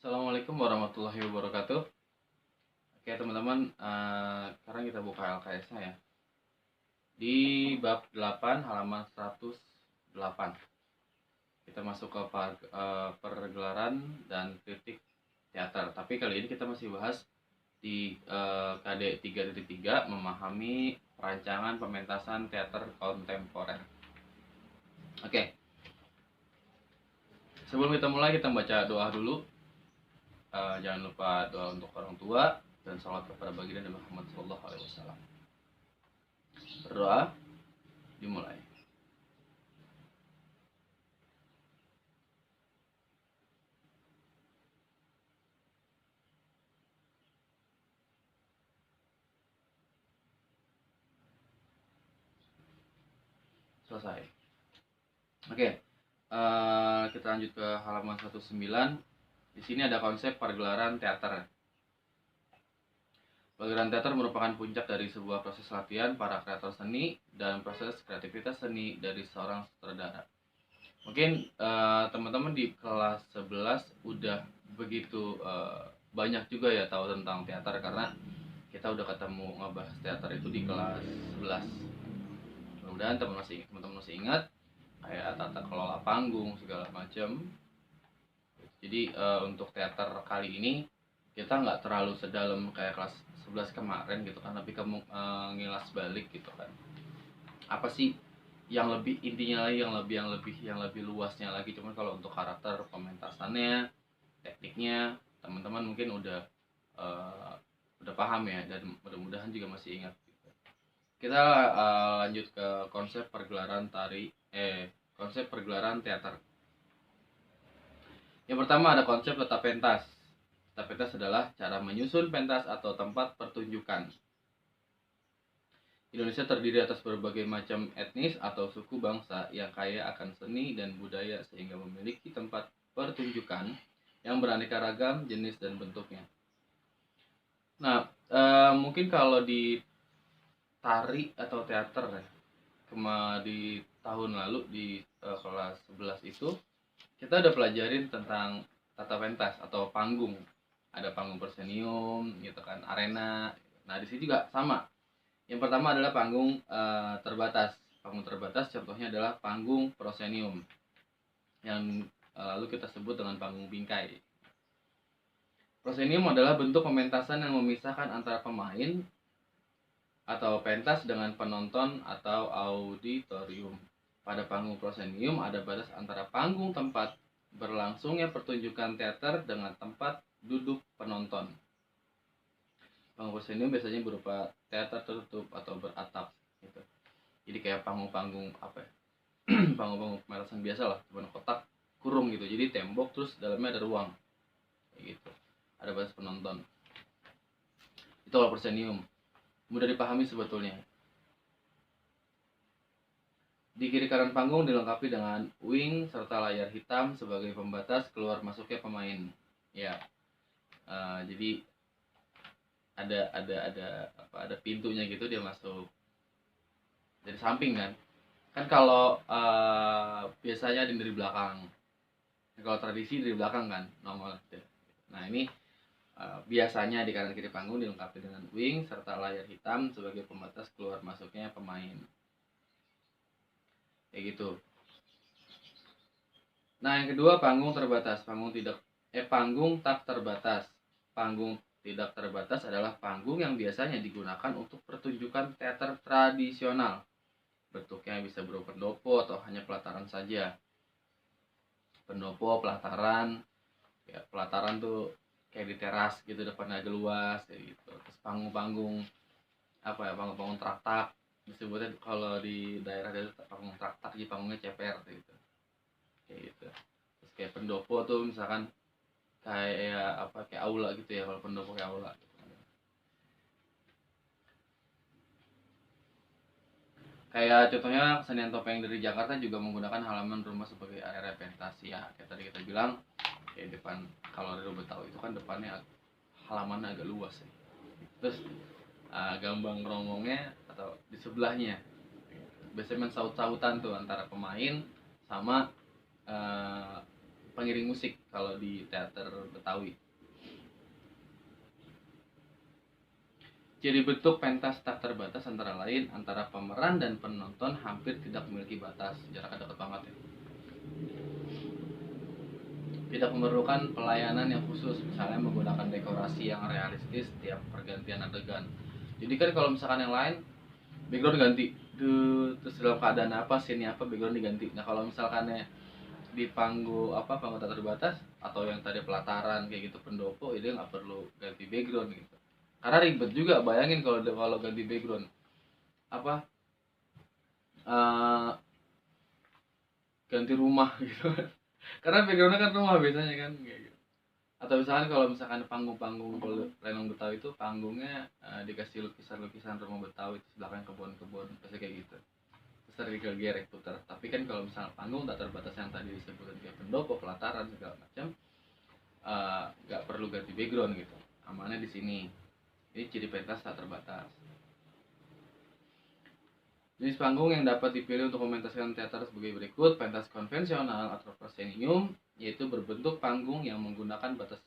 Assalamualaikum warahmatullahi wabarakatuh. Oke teman-teman, sekarang kita buka LKS-nya ya. Di bab 8 halaman 108. Kita masuk ke pergelaran dan kritik teater. Tapi kali ini kita masih bahas di KD 3.3 memahami perancangan pementasan teater kontemporer. Oke. Sebelum kita mulai, kita baca doa dulu. Jangan lupa doa untuk orang tua dan salat kepada baginda Nabi Muhammad SAW. Berdoa, dimulai. Selesai. Oke, kita lanjut ke halaman 19. Di sini ada konsep pergelaran teater. Pergelaran teater merupakan puncak dari sebuah proses latihan para kreator seni dan proses kreativitas seni dari seorang sutradara. Mungkin teman-teman di kelas 11 udah begitu banyak juga ya tahu tentang teater, karena kita udah ketemu ngebahas teater itu di kelas 11. Mudah-mudahan teman-teman masih ingat kayak tata kelola panggung segala macam. Jadi untuk teater kali ini kita nggak terlalu sedalam kayak kelas 11 kemarin gitu kan, tapi kamu ngilas balik gitu kan. Apa sih yang lebih intinya lagi, yang lebih luasnya lagi. Cuman kalau untuk karakter pementasannya, tekniknya, teman-teman mungkin udah paham ya, dan mudah-mudahan juga masih ingat. Kita lanjut ke konsep pergelaran teater. Yang pertama ada konsep letak pentas. Letak pentas adalah cara menyusun pentas atau tempat pertunjukan. Indonesia terdiri atas berbagai macam etnis atau suku bangsa yang kaya akan seni dan budaya sehingga memiliki tempat pertunjukan yang beraneka ragam jenis dan bentuknya. Nah, mungkin kalau di tari atau teater ya, di tahun lalu di kelas 11 itu kita udah pelajarin tentang tata pentas atau panggung. Ada panggung proscenium gitu kan, arena. Nah, di sini juga sama. Yang pertama adalah panggung terbatas. Panggung terbatas contohnya adalah panggung proscenium yang lalu kita sebut dengan panggung bingkai. Proscenium adalah bentuk pementasan yang memisahkan antara pemain atau pentas dengan penonton atau auditorium. Pada panggung proscenium ada batas antara panggung tempat berlangsungnya pertunjukan teater dengan tempat duduk penonton. Panggung proscenium biasanya berupa teater tertutup atau beratap gitu. Jadi kayak panggung-panggung apa ya? Panggung-panggung pementasan biasa lah, cuma kotak kurung gitu. Jadi tembok terus dalamnya ada ruang. Kayak gitu. Ada batas penonton. Itu kalau proscenium. Mudah dipahami sebetulnya. Di kiri kanan panggung dilengkapi dengan wing serta layar hitam sebagai pembatas keluar masuknya pemain. Ya, jadi ada pintunya gitu, dia masuk dari samping kan. Kan kalau biasanya dari belakang. Kalau tradisi dari belakang kan normal. Nah, ini biasanya di kanan kiri panggung dilengkapi dengan wing serta layar hitam sebagai pembatas keluar masuknya pemain. Kayak gitu. Nah, yang kedua panggung terbatas. Panggung tak terbatas. Panggung tidak terbatas adalah panggung yang biasanya digunakan untuk pertunjukan teater tradisional. Bentuknya bisa berupa pendopo atau hanya pelataran saja. Pendopo, pelataran, ya pelataran tuh kayak di teras gitu, depannya agak luas kayak gitu. Terus panggung-panggung panggung traktak, disebutnya kalau di daerah itu panggung traktak, jadi panggungnya ceper gitu. Kayak gitu. Terus kayak pendopo tuh misalkan kayak aula gitu ya, kalau pendopo kayak aula gitu. Kayak contohnya kesenian topeng dari Jakarta juga menggunakan halaman rumah sebagai area pentas ya. Kayak tadi kita bilang, kayak depan, kalau dari Betawi itu kan depannya halamannya agak luas ya. Terus gambang rombongnya atau di sebelahnya biasanya main saut-sautan tuh antara pemain sama pengiring musik kalau di teater Betawi. Ciri bentuk pentas tak terbatas antara lain antara pemeran dan penonton hampir tidak memiliki batas, jaraknya dekat banget ya. Tidak memerlukan pelayanan yang khusus, misalnya menggunakan dekorasi yang realistis tiap pergantian adegan. Jadi kan kalau misalkan yang lain background ganti, terus dalam keadaan apa, scene apa, background diganti. Nah kalau misalkan di panggung tak terbatas atau yang tadi pelataran kayak gitu pendopo, dia nggak perlu ganti background gitu. Karena ribet juga, bayangin kalau ganti background uh, ganti rumah gitu. Karena backgroundnya kan rumah biasanya kan kayak gitu. Atau misalkan kalau misalkan panggung-panggung Lenong Betawi itu panggungnya dikasih lukisan-lukisan rumah Betawi, terus belakang kebun-kebun, pasti kayak gitu. Terus tadi gerek putar. Tapi kan kalau misalnya panggung tak terbatas yang tadi disebutkan kayak pendopo, pelataran segala macam, nggak perlu ganti background gitu. Amannya di sini. Ini ciri pentas tak terbatas. Jenis panggung yang dapat dipilih untuk mementaskan teater sebagai berikut: pentas konvensional atau proscenium, yaitu berbentuk panggung yang menggunakan batas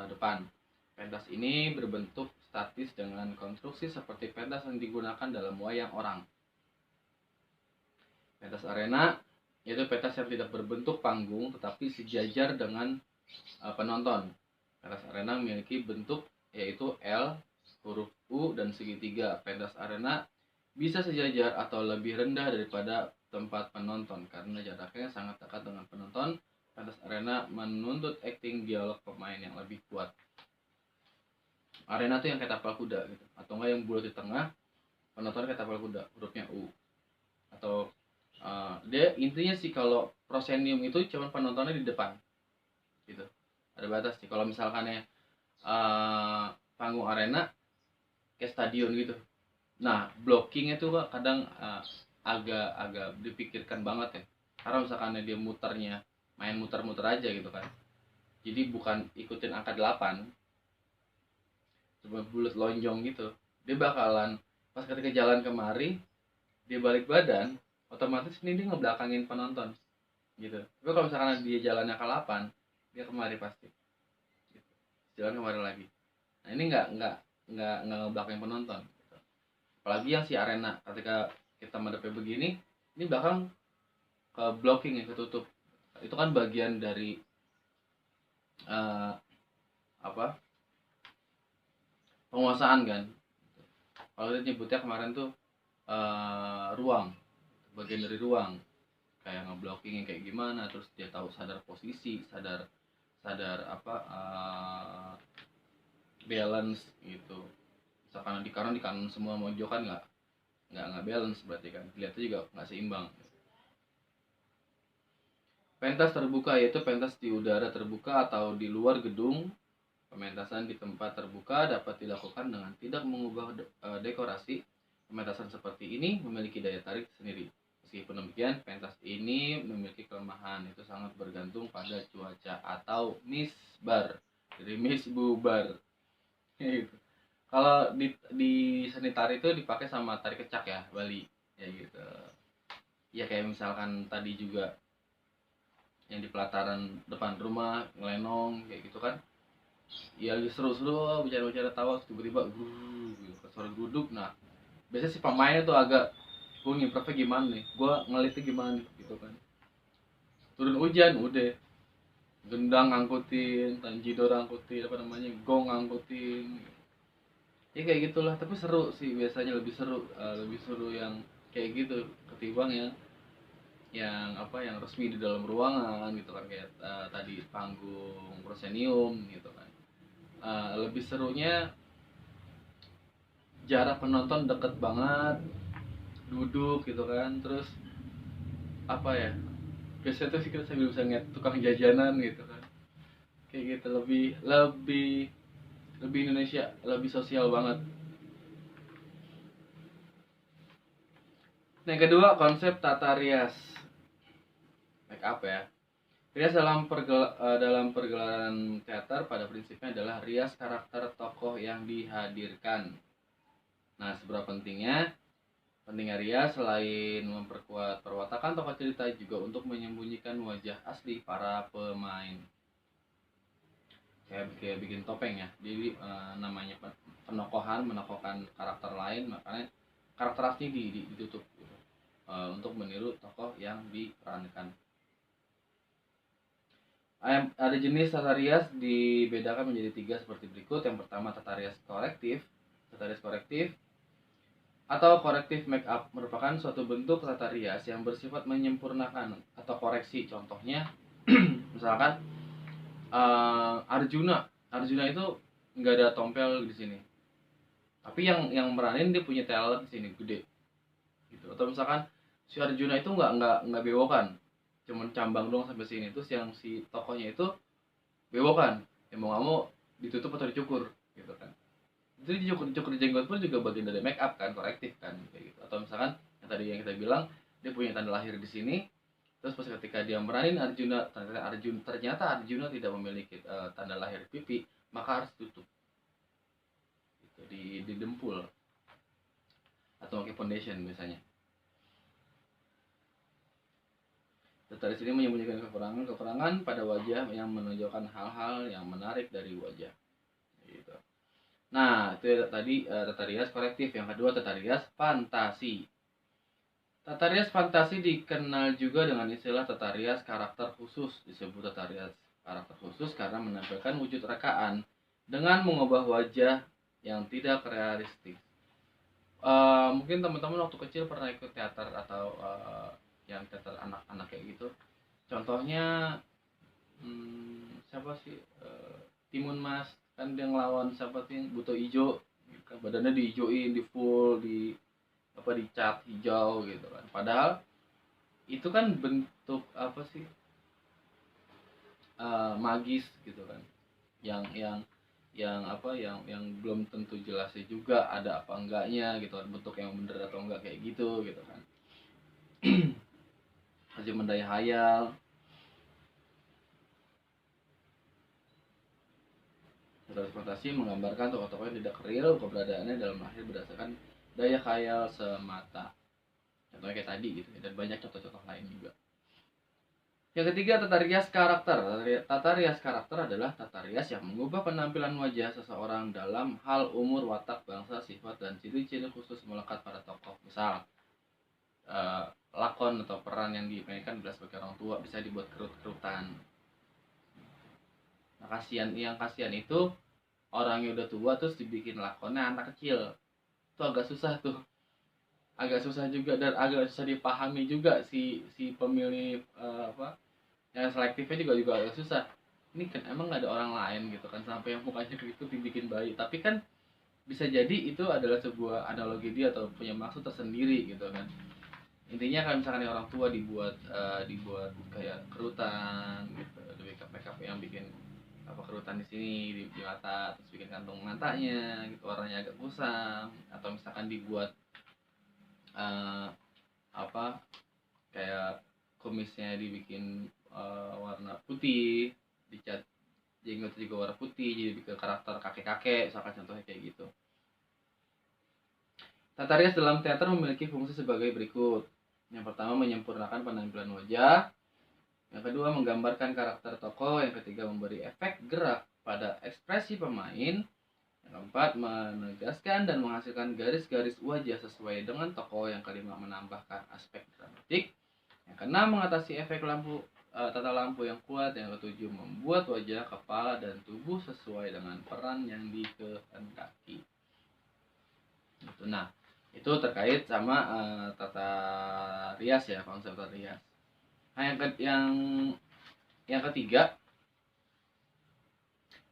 depan. Pentas ini berbentuk statis dengan konstruksi seperti pentas yang digunakan dalam wayang orang. Pentas arena, yaitu pentas yang tidak berbentuk panggung tetapi sejajar dengan penonton. Pentas arena memiliki bentuk yaitu L, huruf U, dan segitiga. Pentas arena bisa sejajar atau lebih rendah daripada tempat penonton karena jaraknya sangat dekat dengan penonton. Pentas arena menuntut acting dialog pemain yang lebih kuat. Arena tuh yang kayak tapal kuda gitu, atau enggak yang bulat di tengah, penonton kayak tapal kuda, hurufnya U. Atau dia intinya sih kalau proscenium itu cuma penontonnya di depan gitu, ada batas sih. Kalau misalkan panggung arena kayak stadion gitu, nah blockingnya tuh kadang agak dipikirkan banget ya, karena misalkan dia muternya main muter-muter aja gitu kan, jadi bukan ikutin angka 8, cuma bulat lonjong gitu. Dia bakalan pas ketika jalan kemari dia balik badan, otomatis ini dia ngebelakangin penonton gitu. Tapi kalau misalkan dia jalannya ke 8, dia kemari pasti gitu. Jalan kemari lagi. Nah ini nggak ngebelakangin penonton gitu. Apalagi yang si arena, ketika kita madepnya begini, ini belakang ke blocking ya, ketutup. Itu kan bagian dari penguasaan kan. Kalau dia nyebutnya kemarin tuh ruang, bagian dari ruang, kayak ngeblockingnya kayak gimana, terus dia tahu sadar posisi, sadar balance gitu. Misalkan di kanan semua mojok kan nggak balance, berarti kan kelihatannya juga nggak seimbang. Pentas terbuka yaitu pentas di udara terbuka atau di luar gedung. Pementasan di tempat terbuka dapat dilakukan dengan tidak mengubah dekorasi. Pementasan seperti ini memiliki daya tarik sendiri. Meskipun demikian, pentas ini memiliki kelemahan, itu sangat bergantung pada cuaca atau misbar. Jadi misbubar. Gitu. Kalau di seni tari itu dipakai sama tari kecak ya, Bali. Ya gitu. Ya kayak misalkan tadi juga yang di pelataran depan rumah, ngelenong kayak gitu kan. Ya seru-seru, bicara-bicara tawa, tiba-tiba gitu, suara geruduk. Nah biasanya si pemainnya tuh agak, gue ngimprove gimana nih, gue ngelitnya gimana nih gitu kan. Turun hujan udah gendang ngangkutin, tanjidor ngangkutin, gong ngangkutin, ya kayak gitulah. Tapi seru sih, biasanya lebih seru yang kayak gitu ketimbang yang resmi di dalam ruangan gitu kan, kayak tadi panggung proscenium gitu kan. Lebih serunya jarak penonton deket banget, duduk gitu kan. Terus biasanya tuh kita sambil bisa ngeliat tukang jajanan gitu kan, kayak gitu. Lebih lebih lebih Indonesia, lebih sosial banget. Yang kedua, konsep tata rias make up ya. Rias dalam pergelaran teater pada prinsipnya adalah rias karakter tokoh yang dihadirkan. Nah, seberapa pentingnya? Pentingnya rias selain memperkuat perwatakan tokoh cerita juga untuk menyembunyikan wajah asli para pemain. Kayak bikin topeng ya. Jadi namanya menokohkan karakter lain, makanya karakter asli ditutup gitu. Untuk meniru tokoh yang diperankan. Ada jenis tata rias dibedakan menjadi 3 seperti berikut. Yang pertama tata rias korektif. Tata rias korektif atau korektif make up merupakan suatu bentuk tata rias yang bersifat menyempurnakan atau koreksi. Contohnya misalkan Arjuna itu nggak ada tompel di sini, tapi yang meranin dia punya talent di sini gede gitu. Atau misalkan si Arjuna itu nggak bewokan, cuman cambang doang sampai sini, terus yang si tokohnya itu bewokan, yang mau nggak mau ditutup atau dicukur gitu kan. Jadi dicukur jenggot pun juga bagian dari make up kan, korektif kan kayak gitu. Atau misalkan yang kita bilang dia punya tanda lahir di sini, terus pas ketika dia meranin ternyata Arjuna tidak memiliki tanda lahir pipi, maka harus tutup gitu, di dempul atau pakai foundation biasanya. Tetaris ini menyembunyikan kekurangan pada wajah yang menunjukkan hal-hal yang menarik dari wajah gitu. Nah, itu ya, tadi tata rias korektif. Yang kedua tata rias fantasi. Tata rias fantasi dikenal juga dengan istilah tata rias karakter khusus. Disebut tata rias karakter khusus karena menampilkan wujud rekaan dengan mengubah wajah yang tidak realistis. Mungkin teman-teman waktu kecil pernah ikut teater atau yang teater anak-anak kayak gitu. Contohnya siapa sih, Timun Mas, kan dia ngelawan siapa sih, Buto Ijo, badannya diijoin, di full, dicat hijau gitu kan. Padahal itu kan bentuk apa sih, magis gitu kan, yang apa yang belum tentu jelasnya juga ada apa enggaknya gitu kan, bentuk yang bener atau enggak kayak gitu gitu kan. Masih mendaya hayal. Transportasi menggambarkan tokoh-tokoh yang tidak real keberadaannya dalam lahir berdasarkan daya khayal semata. Contohnya kayak tadi gitu ya, dan banyak contoh-contoh lain juga. Yang ketiga, tata rias karakter. Tata rias karakter adalah tata rias yang mengubah penampilan wajah seseorang dalam hal umur, watak, bangsa, sifat, dan ciri-ciri khusus melekat pada tokoh. Misal, lakon atau peran yang dimainkan bila sebagai orang tua bisa dibuat kerut-kerutan. Nah, yang kasihan itu orangnya udah tua terus dibikin lakonnya anak kecil. Itu agak susah tuh. Agak susah juga dan agak susah dipahami juga si pemilih apa yang selektifnya juga agak susah. Ini kan emang nggak ada orang lain gitu kan, sampai yang mukanya itu dibikin bayi, tapi kan bisa jadi itu adalah sebuah analogi dia atau punya maksud tersendiri gitu kan. Intinya kan misalkan orang tua dibuat kayak kerutan gitu, ada makeup yang bikin apa kerutan di sini di mata, terus bikin kantong matanya gitu warnanya agak kusam, atau misalkan dibuat uh, apa kayak kumisnya dibikin warna putih, dicat jenggot juga warna putih, jadi bikin karakter kakek-kakek misalkan, contohnya kayak gitu. Tata rias dalam teater memiliki fungsi sebagai berikut. Yang pertama, menyempurnakan penampilan wajah. Yang kedua, menggambarkan karakter tokoh. Yang ketiga, memberi efek gerak pada ekspresi pemain. Yang keempat, menegaskan dan menghasilkan garis-garis wajah sesuai dengan tokoh. Yang kelima, menambahkan aspek dramatik. Yang keenam, mengatasi efek tata lampu yang kuat. Yang ketujuh, membuat wajah, kepala, dan tubuh sesuai dengan peran yang dikehendaki. Nah, itu terkait sama tata rias ya, konsep tata rias. Nah, yang ketiga,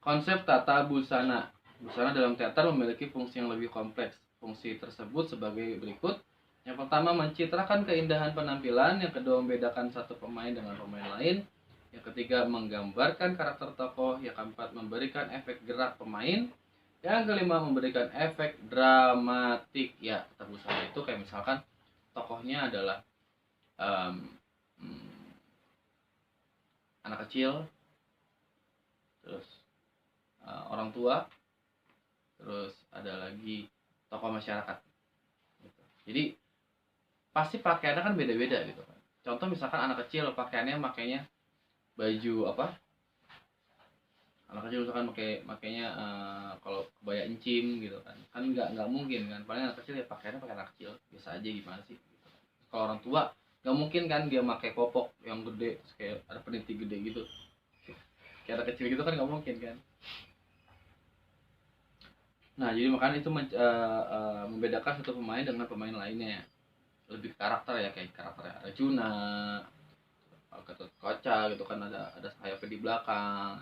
konsep tata busana. Busana dalam teater memiliki fungsi yang lebih kompleks. Fungsi tersebut sebagai berikut. Yang pertama, mencitrakan keindahan penampilan. Yang kedua, membedakan satu pemain dengan pemain lain. Yang ketiga, menggambarkan karakter tokoh. Yang keempat, memberikan efek gerak pemain. Yang kelima, memberikan efek dramatik. Ya, tata busana itu kayak misalkan tokohnya adalah anak kecil, terus orang tua, terus ada lagi tokoh masyarakat gitu. Jadi pasti pakaiannya kan beda-beda gitu kan. Contoh misalkan anak kecil makainya baju apa, anak kecil misalkan makainya kalau kebaya encim gitu kan nggak mungkin kan, paling anak kecil ya pakaiannya pakai anak kecil biasa aja gimana sih gitu. Kalau orang tua nggak mungkin kan dia pakai kopok yang gede terus kayak ada peniti gede gitu kayak anak kecil gitu kan nggak mungkin kan. Nah jadi makanya itu membedakan satu pemain dengan pemain lainnya, lebih ke karakter ya, kayak karakternya Arjuna, Gatot Kaca gitu kan, ada sayapnya di belakang,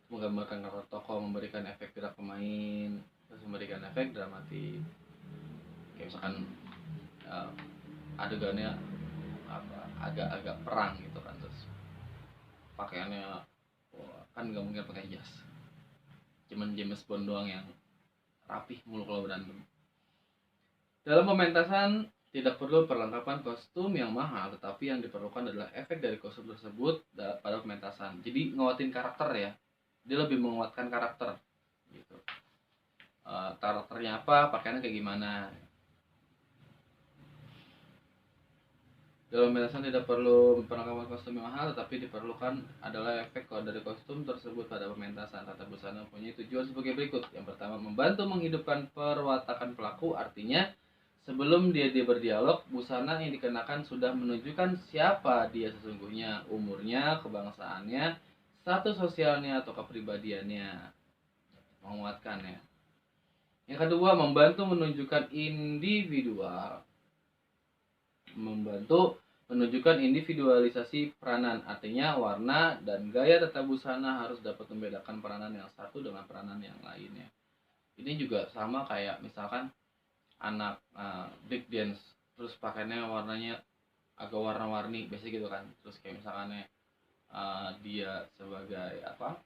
menggambarkan karakter tokoh, memberikan efek gerak pemain, terus memberikan efek dramatik. Kayak misalkan adegannya agak-agak perang gitu kan, terus pakaiannya kan nggak mungkin pakai jas, cuman James Bond doang yang rapih mulu kalau berantem. Dalam pementasan tidak perlu perlengkapan kostum yang mahal, tetapi yang diperlukan adalah efek dari kostum tersebut pada pementasan. Jadi nguatin karakter ya, dia lebih menguatkan karakter gitu. Karakternya apa, pakaiannya kayak gimana. Dalam pementasan tidak perlu perlengkapan kostum yang mahal, tetapi diperlukan adalah efek dari kostum tersebut pada pementasan. Tata busana mempunyai tujuan sebagai berikut. Yang pertama, membantu menghidupkan perwatakan pelaku, artinya sebelum dia berdialog, busana yang dikenakan sudah menunjukkan siapa dia sesungguhnya, umurnya, kebangsaannya, status sosialnya atau kepribadiannya. Menguatkan ya. Yang kedua, membantu menunjukkan menunjukkan individualisasi peranan, artinya warna dan gaya tata busana harus dapat membedakan peranan yang satu dengan peranan yang lainnya. Ini juga sama kayak misalkan anak break dance, terus pakainya warnanya agak warna-warni biasa gitu kan, terus kayak misalkan dia sebagai apa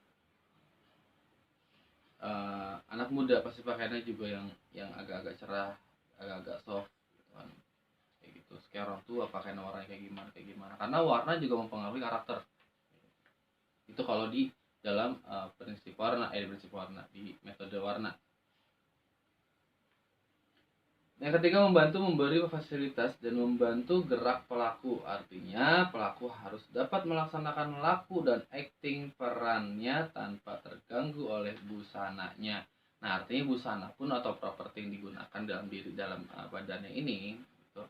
anak muda pasti pakainya juga yang agak-agak cerah, agak-agak soft gitu kan, kayak gitu. Kayak orang tua pakainya warnanya kayak gimana karena warna juga mempengaruhi karakter. Itu kalau di dalam prinsip warna di metode warna. Yang ketiga, membantu memberi fasilitas dan membantu gerak pelaku, artinya pelaku harus dapat melaksanakan laku dan acting perannya tanpa terganggu oleh busananya. Nah, artinya busana pun atau properti yang digunakan dalam badannya ini gitu,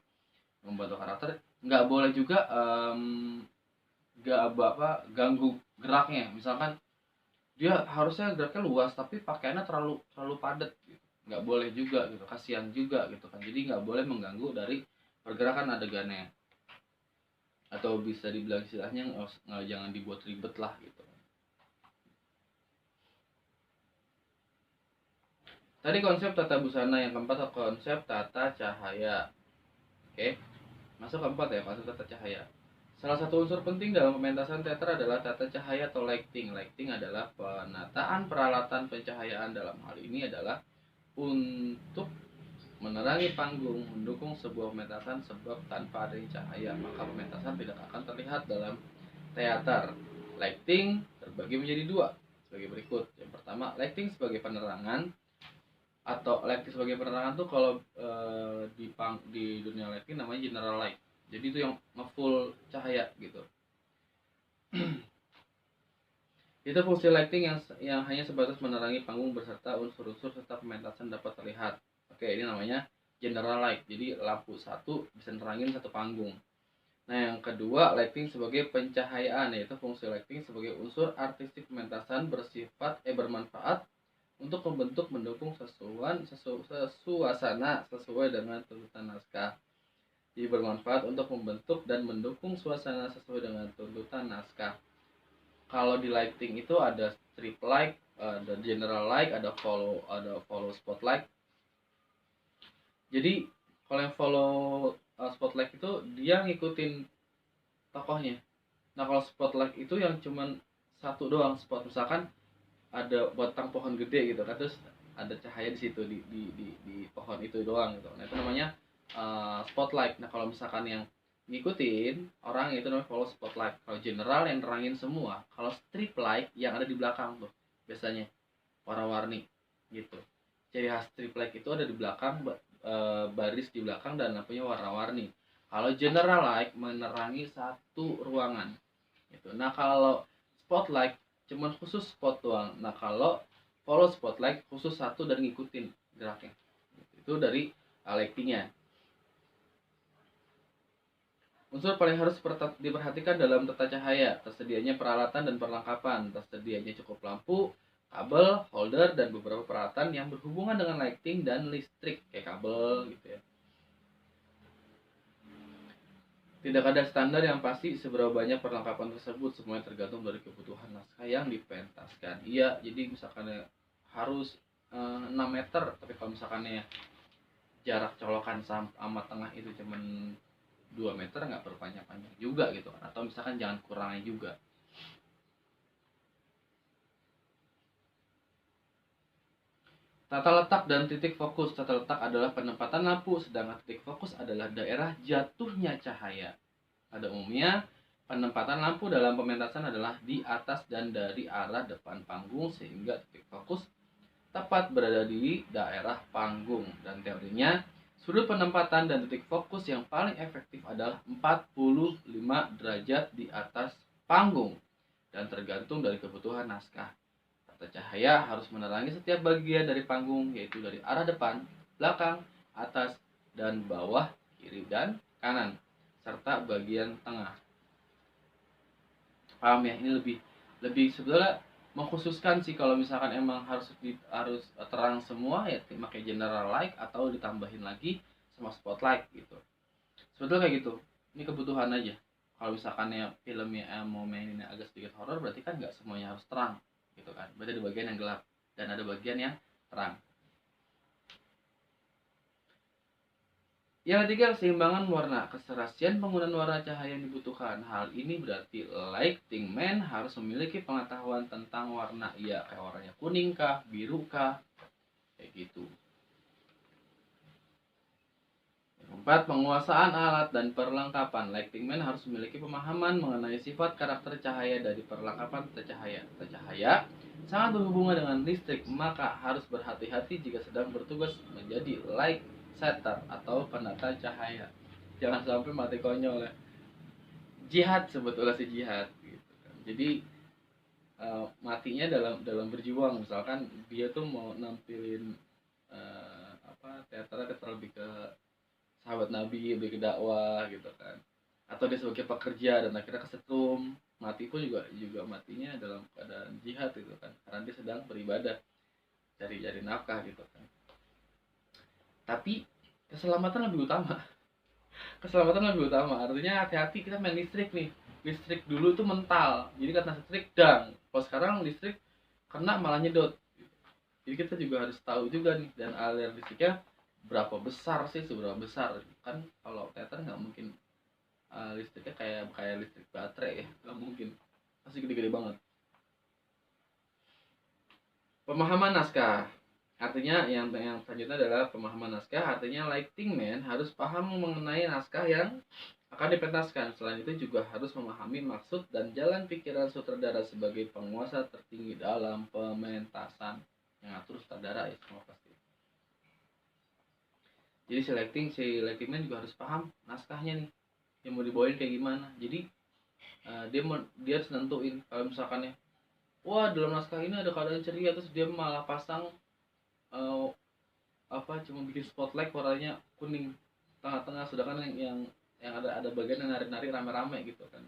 membantu karakter, nggak boleh juga ganggu geraknya. Misalkan dia harusnya geraknya luas tapi pakaiannya terlalu padat gitu, nggak boleh juga gitu, kasihan juga gitu kan. Jadi nggak boleh mengganggu dari pergerakan adegannya, atau bisa dibilang istilahnya jangan dibuat ribet lah gitu. Tadi konsep tata busana. Yang keempat, konsep tata cahaya. Oke, masuk keempat ya, konsep tata cahaya. Salah satu unsur penting dalam pementasan teater adalah tata cahaya atau lighting. Lighting adalah penataan peralatan pencahayaan. Dalam hal ini adalah untuk menerangi panggung, mendukung sebuah pementasan, sebab tanpa adanya cahaya maka pementasan tidak akan terlihat dalam teater. Lighting terbagi menjadi dua sebagai berikut. Yang pertama, lighting sebagai penerangan, atau lighting sebagai penerangan tuh kalau di dunia lighting namanya general light. Jadi itu yang ngefull cahaya gitu. Itu fungsi lighting yang hanya sebatas menerangi panggung beserta unsur-unsur serta pementasan dapat terlihat. Oke, ini namanya general light. Jadi lampu satu bisa nerangin satu panggung. Nah, yang kedua, lighting sebagai pencahayaan, yaitu fungsi lighting sebagai unsur artistik pementasan bermanfaat untuk mendukung suasana sesuai dengan tuntutan naskah. Jadi bermanfaat untuk membentuk dan mendukung suasana sesuai dengan tuntutan naskah. Kalau di lighting itu ada strip light, ada general light, ada follow spotlight. Jadi kalau yang follow spotlight itu dia ngikutin tokohnya. Nah, kalau spotlight itu yang cuman satu doang spot, misalkan ada batang pohon gede gitu kan, terus ada cahaya di situ di pohon itu doang gitu. Nah, itu namanya spotlight. Nah, kalau misalkan yang ngikutin orang itu namanya follow spotlight. Kalau general yang nerangin semua. Kalau strip light yang ada di belakang tuh biasanya warna-warni gitu. Ciri khas strip light itu ada di belakang baris di belakang dan lampunya warna-warni. Kalau general light menerangi satu ruangan gitu. Nah kalau spotlight cuman khusus spot doang. Nah kalau follow spotlight khusus satu dan ngikutin geraknya. Itu dari lightingnya. Unsur paling harus diperhatikan dalam tata cahaya: tersedianya peralatan dan perlengkapan, tersedianya cukup lampu, kabel, holder, dan beberapa peralatan yang berhubungan dengan lighting dan listrik kayak kabel gitu ya. Tidak ada standar yang pasti seberapa banyak perlengkapan tersebut, semuanya tergantung dari kebutuhan naskah yang dipentaskan. Iya, jadi misalkan harus 6 meter, tapi kalau misalkan jarak colokan sama tengah itu cuman 2 meter, nggak perlu panjang-panjang juga gitu kan, atau misalkan jangan kurangnya juga. Tata letak dan titik fokus. Tata letak adalah penempatan lampu, sedangkan titik fokus adalah daerah jatuhnya cahaya. Pada umumnya, penempatan lampu dalam pementasan adalah di atas dan dari arah depan panggung, sehingga titik fokus tepat berada di daerah panggung. Dan teorinya, sudut penempatan dan titik fokus yang paling efektif adalah 45 derajat di atas panggung dan tergantung dari kebutuhan naskah. Tata cahaya harus menerangi setiap bagian dari panggung, yaitu dari arah depan, belakang, atas, dan bawah, kiri dan kanan, serta bagian tengah. Paham ya? Ini lebih sebetulnya mengkhususkan sih, kalau misalkan emang harus terang semua ya pakai general light atau ditambahin lagi sama spotlight gitu. Sebetulnya kayak gitu. Ini kebutuhan aja. Kalau misalkan filmnya mau maininnya agak sedikit horor, berarti kan nggak semuanya harus terang gitu kan. Berarti ada bagian yang gelap dan ada bagian yang terang. Yang ketiga, keseimbangan warna. Keserasian penggunaan warna cahaya yang dibutuhkan. Hal ini berarti lighting man harus memiliki pengetahuan tentang warna. Iya, kayak warnanya kuning kah, biru kah, kayak gitu. Keempat, penguasaan alat dan perlengkapan. Lighting man harus memiliki pemahaman mengenai sifat karakter cahaya dari perlengkapan tata cahaya. Tata cahaya sangat berhubungan dengan listrik, maka harus berhati-hati jika sedang bertugas menjadi light setter atau penata cahaya. Jangan sampai mati konyol ya. Jihad sebetulnya sih, jihad gitu kan. Jadi matinya dalam berjuang. Misalkan dia tuh mau nampilin teater lebih ke sahabat Nabi, lebih ke dakwah gitu kan, atau dia sebagai pekerja dan akhirnya kesetrum, mati pun juga matinya dalam keadaan jihad gitu kan, karena dia sedang beribadah, cari nafkah gitu kan. Tapi keselamatan lebih utama. Keselamatan lebih utama, artinya hati-hati. Kita main listrik nih, listrik dulu tuh mental, jadi kata listrik dang, kalau sekarang listrik kena malah nyedot. Jadi kita juga harus tahu juga nih, dan aliran listriknya berapa besar sih, seberapa besar kan. Kalau teater nggak mungkin listriknya kayak listrik baterai ya, nggak mungkin, pasti gede-gede banget. Pemahaman naskah, artinya yang selanjutnya adalah pemahaman naskah. Artinya lighting man harus paham mengenai naskah yang akan dipentaskan. Selain itu juga harus memahami maksud dan jalan pikiran sutradara sebagai penguasa tertinggi dalam pementasan, yang ngatur sutradara ya semua pasti. Jadi si lighting man juga harus paham naskahnya nih, yang mau dibawain kayak gimana. Jadi dia harus nentuin, kalau misalkan wah dalam naskah ini ada keadaan ceria, terus dia malah pasang cuma bikin spotlight warnanya kuning tengah-tengah, sedangkan yang ada bagian yang nari-nari rame-rame gitu kan,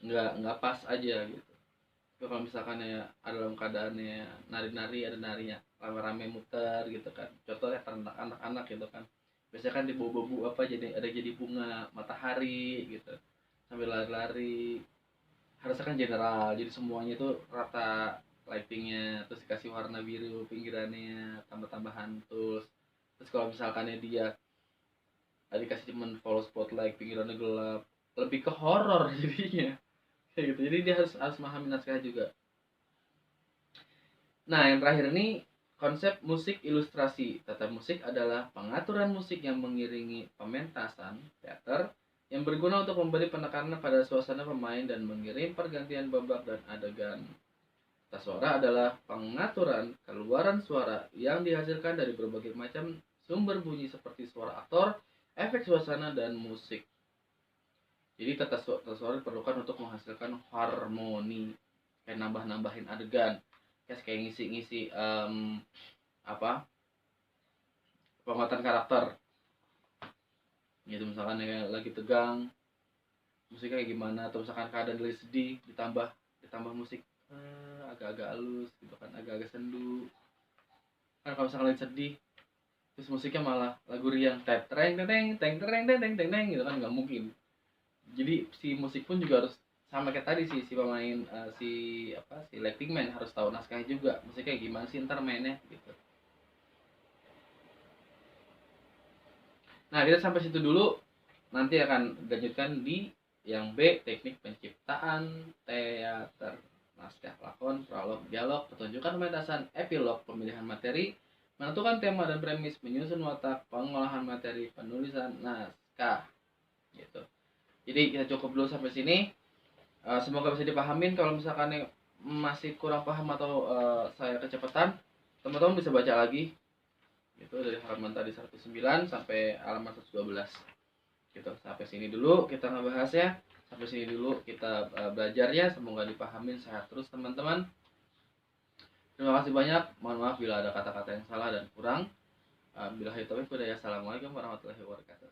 nggak pas aja gitu. Tapi kalau misalkan ada dalam keadaannya nari-nari, ada narinya rame-rame muter gitu kan, contohnya anak-anak gitu kan, biasanya kan di bobo jadi bunga matahari gitu sambil lari-lari. Harusnya kan general, jadi semuanya itu rata lightingnya, terus dikasih warna biru pinggirannya, tambah-tambahan terus kalau misalkan dia dikasih cuman follow spotlight pinggirannya gelap, lebih ke horror jadinya kayak gitu. Jadi dia harus memahami naskah juga. Nah yang terakhir ini, konsep musik ilustrasi. Tata musik adalah pengaturan musik yang mengiringi pementasan teater, yang berguna untuk memberi penekanan pada suasana pemain dan mengirim pergantian babak dan adegan. Tas suara adalah pengaturan keluaran suara yang dihasilkan dari berbagai macam sumber bunyi seperti suara aktor, efek suasana, dan musik. Jadi tata suara diperlukan untuk menghasilkan harmoni, kayak nambah-nambahin adegan, kayak ngisi-ngisi apa penguatan karakter. Gitu misalkan kayak lagi tegang, musiknya kayak gimana, atau misalkan keadaan lagi sedih, ditambah musik agak-agak halus gitu kan, agak-agak sendu. Kan kalau misalkan lagi sedih terus musiknya malah lagu riang, tereng teng teng tereng teng teng teng gitu kan, nggak mungkin. Jadi si musik pun juga harus sama kayak tadi, si pemain si lighting man harus tahu naskahnya juga, musiknya kayak gimana sih ntar mainnya gitu. Nah, kita sampai situ dulu. Nanti akan dilanjutkan di yang B, teknik penciptaan teater. Naskah lakon, prolog, dialog, pertunjukan, pementasan, epilog, pemilihan materi, menentukan tema dan premis, menyusun watak, pengolahan materi, penulisan naskah. Gitu. Jadi kita cukup dulu sampai sini. Semoga bisa dipahamin. Kalau misalkan yang masih kurang paham atau saya kecepatan, teman-teman bisa baca lagi. Itu dari halaman tadi 109 sampai halaman 112. Gitu. Sampai sini dulu kita ngebahasnya. Sampai sini dulu kita belajarnya. Semoga dipahamin. Sehat terus teman-teman. Terima kasih banyak. Mohon maaf bila ada kata-kata yang salah dan kurang. Bila itu, assalamualaikum warahmatullahi wabarakatuh.